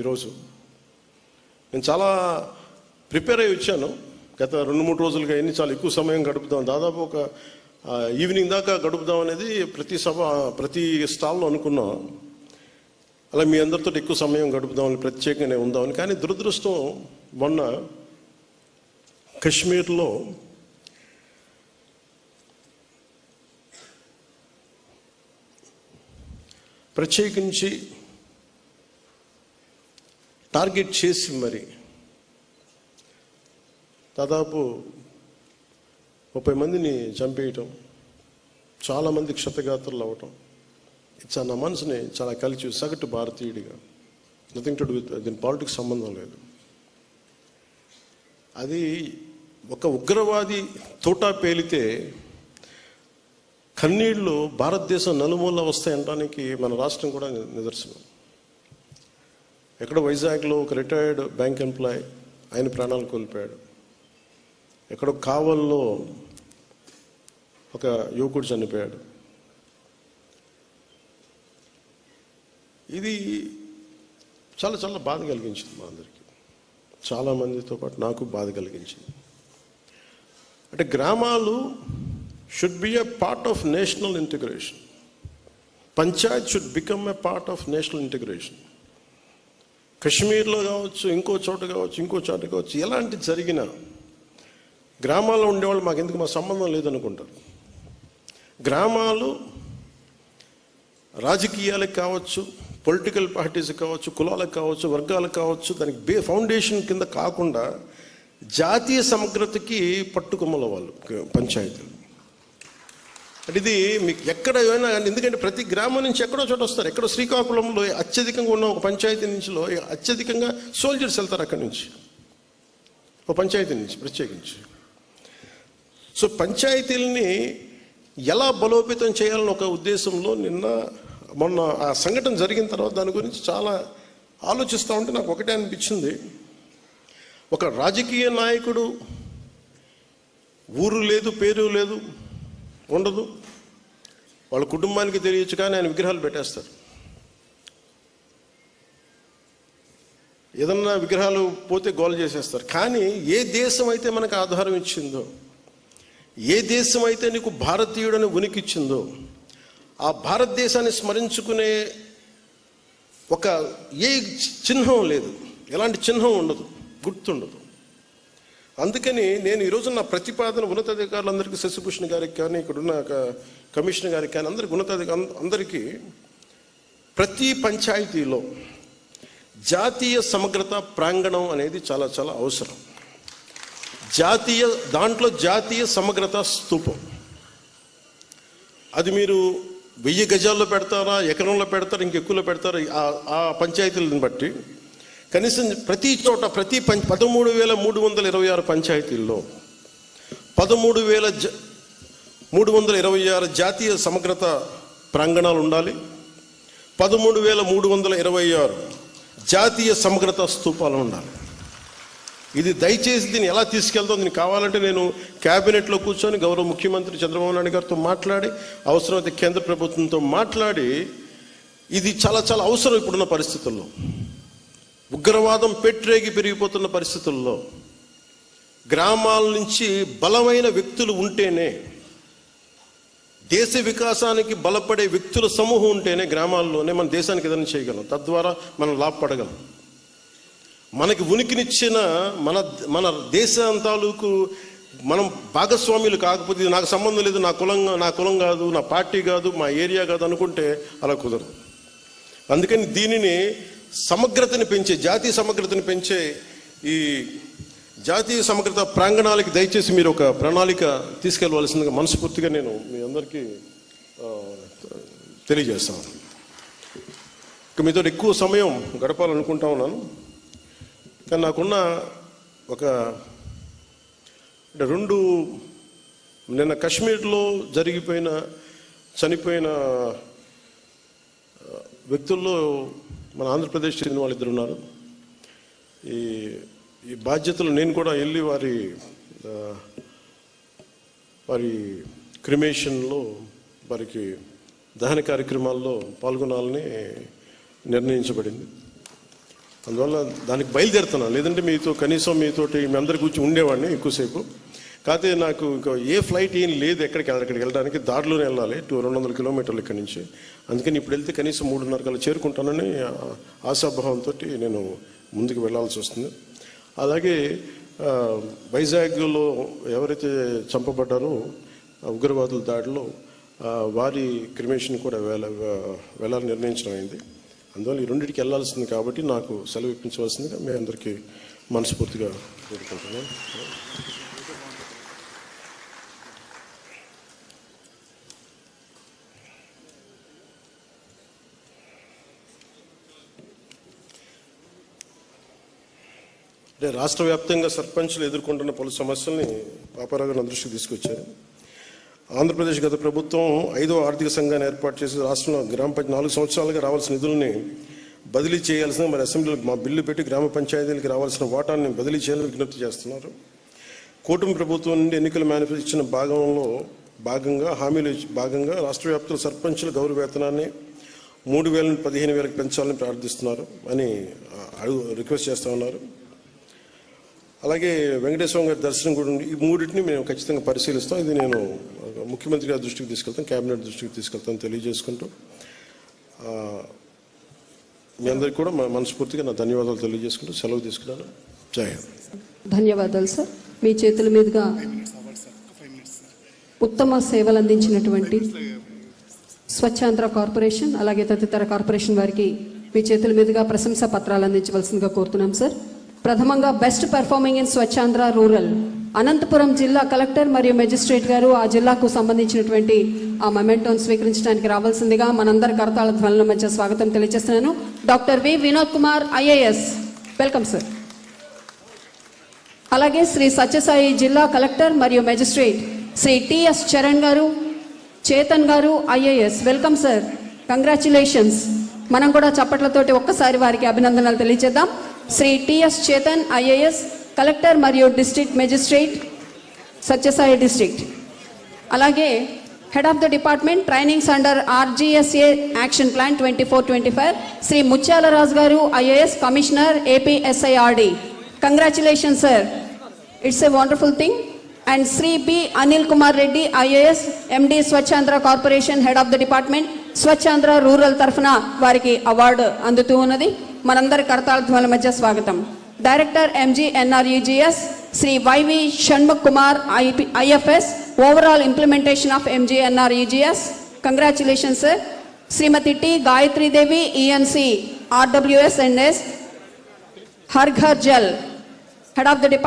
ఈరోజు నేను చాలా ప్రిపేర్ అయ్యి వచ్చాను. గత 2-3 రోజులుగా చాలా ఎక్కువ సమయం గడుపుదాం, దాదాపు ఒక ఈవినింగ్ దాకా గడుపుదాం అనేది ప్రతి స్టాల్లో అనుకున్నాం. అలా మీ అందరితో ఎక్కువ సమయం గడుపుదామని, ప్రత్యేకంగానే ఉందామని. కానీ దురదృష్టం, మొన్న కశ్మీర్లో ప్రత్యేకించి టార్గెట్ చేసి మరి దాదాపు 30 మందిని చంపేయటం, చాలామంది క్షతగాత్రులు అవ్వటం, నా మనసుని చాలా కలిసి, సగటు భారతీయుడిగా, నథింగ్ టు డూ విత్ దీని పాలిటిక్స్ సంబంధం లేదు. అది ఒక ఉగ్రవాది తోటా పేలితే కన్నీళ్లు భారతదేశం నలుమూల వస్తాయంటానికి మన రాష్ట్రం కూడా నిదర్శనం. ఎక్కడో వైజాగ్లో ఒక రిటైర్డ్ బ్యాంక్ ఎంప్లాయ్, ఆయన ప్రాణాలు కోల్పోయాడు. ఎక్కడో కావల్లో ఒక యువకుడు చనిపోయాడు. ఇది చాలా చాలా బాధ కలిగించింది మా అందరికీ, చాలామందితో పాటు నాకు బాధ కలిగించింది. అంటే గ్రామాలు should be a part of national integration. Panchayat should become a part of national integration. కశ్మీర్లో కావచ్చు, ఇంకో చోట కావచ్చు, ఎలాంటి జరిగినా గ్రామాల్లో ఉండేవాళ్ళు మాకు ఎందుకు, మా సంబంధం లేదనుకుంటారు. గ్రామాలు రాజకీయాలకు కావచ్చు, పొలిటికల్ పార్టీస్ కావచ్చు, కులాలకు కావచ్చు, వర్గాలకు కావచ్చు, దానికి ఫౌండేషన్ కింద కాకుండా జాతీయ సమగ్రతకి పట్టుకొమ్మల వాళ్ళు పంచాయతీలు. అంటే ఇది మీకు ఎక్కడ అయినా, ఎందుకంటే ప్రతి గ్రామం నుంచి ఎక్కడో చోట వస్తారు. ఎక్కడో శ్రీకాకుళంలో అత్యధికంగా ఉన్న ఒక పంచాయతీ నుంచిలో అత్యధికంగా సోల్జర్స్ వెళ్తారు అక్కడి నుంచి, ఒక పంచాయతీ నుంచి ప్రత్యేకించి. సో పంచాయతీలని ఎలా బలోపేతం చేయాలని ఒక ఉద్దేశంలో మొన్న ఆ సంఘటన జరిగిన తర్వాత దాని గురించి చాలా ఆలోచిస్తూ ఉంటే నాకు ఒకటే అనిపించింది. ఒక రాజకీయ నాయకుడు ఊరు లేదు, పేరు లేదు, ఉండదు, వాళ్ళ కుటుంబానికి తెలియచ్చు, కానీ ఆయన విగ్రహాలు పెట్టేస్తారు. ఏదన్నా విగ్రహాలు పోతే గోల చేసేస్తారు. కానీ ఏ దేశం అయితే మనకు ఆధారం ఇచ్చిందో, ఏ దేశం అయితే నీకు భారతీయుడని ఉనికి ఇచ్చిందో, ఆ భారతదేశాన్ని స్మరించుకునే ఒక ఏ చిహ్నం లేదు, ఎలాంటి చిహ్నం ఉండదు, గుర్తుండదు. అందుకని నేను ఈరోజు నా ప్రతిపాదన ఉన్నతాధికారులందరికీ, శశిభూషణ్ గారికి కానీ, ఇక్కడున్న కమిషనర్ గారికి కానీ, అందరికీ ప్రతి పంచాయతీలో జాతీయ సమగ్రత ప్రాంగణం అనేది చాలా చాలా అవసరం. దాంట్లో జాతీయ సమగ్రత స్తూపం. అది మీరు 1000 గజాల్లో పెడతారా, ఎకరంలో పెడతారా, ఇంకెక్కువలో పెడతారా, ఆ పంచాయతీలను బట్టి కనీసం ప్రతి చోట, ప్రతి 13,326 పంచాయతీల్లో 13,326 జాతీయ సమగ్రత ప్రాంగణాలు ఉండాలి. 13,326 జాతీయ సమగ్రత స్తూపాలు ఉండాలి. ఇది దయచేసి దీన్ని ఎలా తీసుకెళ్తాం, దీనికి కావాలంటే నేను క్యాబినెట్లో కూర్చొని గౌరవ ముఖ్యమంత్రి చంద్రబాబు నాయుడు గారితో మాట్లాడి, అవసరమైతే కేంద్ర ప్రభుత్వంతో మాట్లాడి, ఇది చాలా చాలా అవసరం ఇప్పుడున్న పరిస్థితుల్లో. ఉగ్రవాదం పెరిగిపోతున్న పరిస్థితుల్లో గ్రామాల నుంచి బలమైన వ్యక్తులు ఉంటేనే, దేశ వికాసానికి బలపడే వ్యక్తుల సమూహం ఉంటేనే గ్రామాల్లోనే మన దేశానికి ఏదైనా చేయగలం, తద్వారా మనం లాభపడగలం. మనకి ఉనికినిచ్చిన మన దేశం తాలూకు మనం భాగస్వాములు కాకపోతే, ఇది నాకు సంబంధం లేదు, నా కులం కాదు, నా పార్టీ కాదు, మా ఏరియా కాదు అనుకుంటే అలా కుదరదు. అందుకని దీనిని సమగ్రతని పెంచే, జాతీయ సమగ్రతని పెంచే ఈ జాతీయ సమగ్రత ప్రాంగణాలకి దయచేసి మీరు ఒక ప్రణాళిక తీసుకెళ్ళవలసిందిగా మనస్ఫూర్తిగా నేను మీ అందరికీ తెలియజేస్తాను. ఇక మీతో ఎక్కువ సమయం గడపాలనుకుంటా ఉన్నాను. కానీ నాకున్న ఒక 2 నిన్న కశ్మీర్లో చనిపోయిన వ్యక్తుల్లో మన ఆంధ్రప్రదేశ్ చెందిన వాళ్ళు 2 ఉన్నారు. ఈ బాధ్యతలు నేను కూడా వెళ్ళి వారి క్రిమేషన్లో, వారికి దహన కార్యక్రమాల్లో పాల్గొనాలని నిర్ణయించబడింది. అందువల్ల దానికి బయలుదేరుతున్నాను. లేదంటే కనీసం మీతోటి మీ అందరి గురించి ఉండేవాడిని ఎక్కువసేపు. కాకపోతే నాకు ఇంకా ఏ ఫ్లైట్ ఏం లేదు అక్కడికి వెళ్ళడానికి, దారిలోనే వెళ్ళాలి 200 కిలోమీటర్లు ఇక్కడి నుంచి. అందుకని ఇప్పుడు వెళ్తే కనీసం 3:30 కల్లా చేరుకుంటానని ఆశాభావంతో నేను ముందుకు వెళ్ళాల్సి వస్తుంది. అలాగే వైజాగ్లో ఎవరైతే చంపబడ్డారో ఉగ్రవాదుల దాడిలో వారి క్రిమేషన్ కూడా వెళ్ళాలని నిర్ణయించడం అయింది. అందువల్ల ఈ రెండింటికి వెళ్ళాల్సింది కాబట్టి నాకు సెలవు ఇప్పించవలసిందిగా మీ అందరికీ మనస్ఫూర్తిగా కోరుకుంటున్నాను. అంటే రాష్ట్ర వ్యాప్తంగా సర్పంచ్లు ఎదుర్కొంటున్న పలు సమస్యల్ని పాపారావు గారు దృష్టికి తీసుకొచ్చారు. ఆంధ్రప్రదేశ్ గత ప్రభుత్వం 5వ ఆర్థిక సంఘాన్ని ఏర్పాటు చేసి రాష్ట్రంలో గ్రామ పంచాయతీ 4 సంవత్సరాలుగా రావాల్సిన నిధుల్ని బదిలీ చేయాల్సిన, మరి అసెంబ్లీలో మా బిల్లు పెట్టి గ్రామ పంచాయతీలకు రావాల్సిన వాటాన్ని బదిలీ చేయాలని విజ్ఞప్తి చేస్తున్నారు. కూటమి ప్రభుత్వం నుండి ఎన్నికల మేనిఫెస్టో ఇచ్చిన భాగంగా రాష్ట్ర వ్యాప్తంగా సర్పంచుల గౌరవ వేతనాన్ని 3,000 నుండి 15,000కి పెంచాలని ప్రార్థిస్తున్నారు అని రిక్వెస్ట్ చేస్తూ ఉన్నారు. అలాగే వెంకటేశ్వర గారి దర్శనం కూడా ఉంది. ఈ మూడింటిని మేము ఖచ్చితంగా పరిశీలిస్తాం. ఇది నేను ముఖ్యమంత్రి గారి దృష్టికి తీసుకెళ్తాను, కేబినెట్ దృష్టికి తీసుకెళ్తాను తెలియజేసుకుంటూ మీ అందరికీ కూడా మనస్ఫూర్తిగా నా ధన్యవాదాలు తెలియజేసుకుంటూ సెలవు తీసుకున్నాను. జై హింద్. ధన్యవాదాలు సార్. మీ చేతుల మీదుగా ఉత్తమ సేవలు అందించినటువంటి స్వచ్ఛాంధ్ర కార్పొరేషన్ అలాగే తదితర కార్పొరేషన్ వారికి మీ చేతుల మీదుగా ప్రశంసా పత్రాలు అందించవలసిందిగా కోరుతున్నాం సార్. ప్రథమంగా best performing in Swachh Andhra rural Anantapur జిల్లా కలెక్టర్ మరియు మెజిస్ట్రేట్ గారు ఆ జిల్లాకు సంబంధించినటువంటి ఆ మొమెంటోను స్వీకరించడానికి రావాల్సిందిగా మనందరి కరతాళ ధ్వనుల మధ్య స్వాగతం తెలియజేస్తున్నాను. Doctor V Vinod Kumar IAS, welcome sir. అలాగే శ్రీ సత్యసాయి జిల్లా కలెక్టర్ మరియు మెజిస్ట్రేట్ శ్రీ టిఎస్ చరణ్ గారు, చేతన్ గారు ఐఏఎస్, వెల్కమ్ సార్, కంగ్రాచులేషన్స్. మనం కూడా చప్పట్లతోటి ఒక్కసారి వారికి అభినందనలు తెలియజేద్దాం. Shri TS Chetan IAS, collector మరియు డిస్ట్రిక్ట్ మెజిస్ట్రేట్ సత్యసాయి డిస్ట్రిక్ట్. అలాగే head of the department trainings under RGSA action plan 24-25 Shri Muthyalaraju garu IAS, commissioner APSIRD. Congratulation sir, it's a wonderful thing. And Shri B Anil Kumar Reddy IAS, MD Swachhandhra corporation, head of the department Swachhandhra rural తరఫున వారికి award అందుతూ ఉన్నది. మనందరి కరతాళ ధ్వనుల మధ్య స్వాగతం. Director MGNREGS Shri Y V Shanmukh Kumar IFS, overall implementation of MGNREGS. Congratulation sir. Shrimati T Gayatri Devi ENC RWS and S, Har Ghar Jal, head of the department